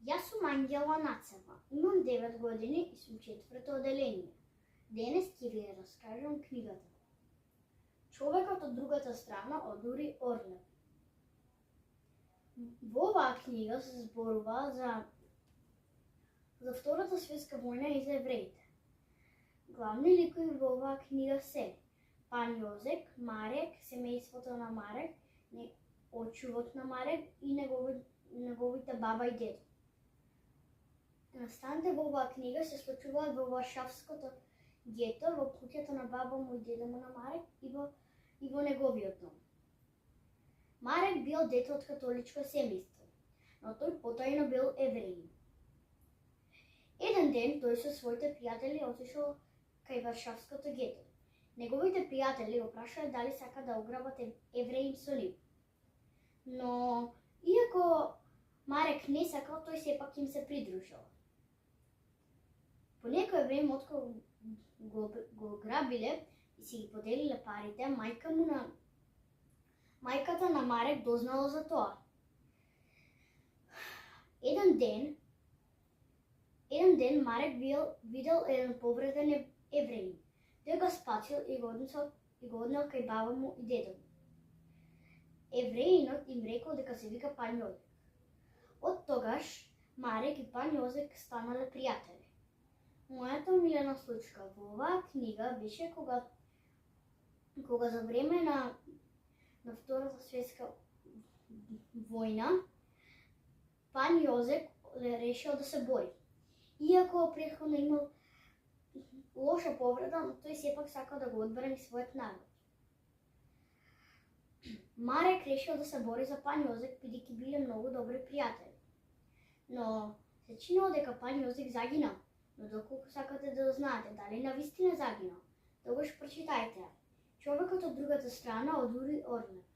Јас сум Ангела Нацева, имам 9 години и сум 4-то оделение. Денес ќе ви раскажам книгата Човекот од другата страна од Ури Орлев. Во оваа книга се зборува за Втората светска војна и за евреите. Главни ликови во оваа книга се Пан Јозек, Марек, семејството на Марек, очувот на Марек и неговите баба и дедо. Настаните во оваа книга се случуваат во Варшавското гето, во куќата на баба му и дедо му на Марек и во неговиот дом. Марек бил дете од католичко семејство, но тој потајно бил евреин. Еден ден тој со своите пријатели отишол кај Варшавското гето. Неговите пријатели го прашале дали сака да ограбат евреин со нив. Но, иако Марек не сакал, тој сепак им се придружил. По некој време, откако го грабиле и си ги поделиле парите, мајката на Марек дознала за тоа. Еден ден Марек видел еден повреден евреин. Тој го спатил и го однел кај баба му и дедо му. Евреинот им рекол дека се вика Пан Јозек. Од тогаш Марек и Пан Јозек станале пријатели. Мојата омилена случка во оваа книга беше кога за време на Втората светска војна Пан Јозек решил да се бори. Иако претходно имал лоша повреда, но тој сепак сакал да го одбрани својот народ. Марек решил да се бори за Пан Јозек, бидејќи биле многу добри пријатели. Но се чинело дека Пан Јозек загинал. Но доколку сакате да знаете дали навистина загинал, тогаш прочитајте Човекот од другата страна од Ури Орлев.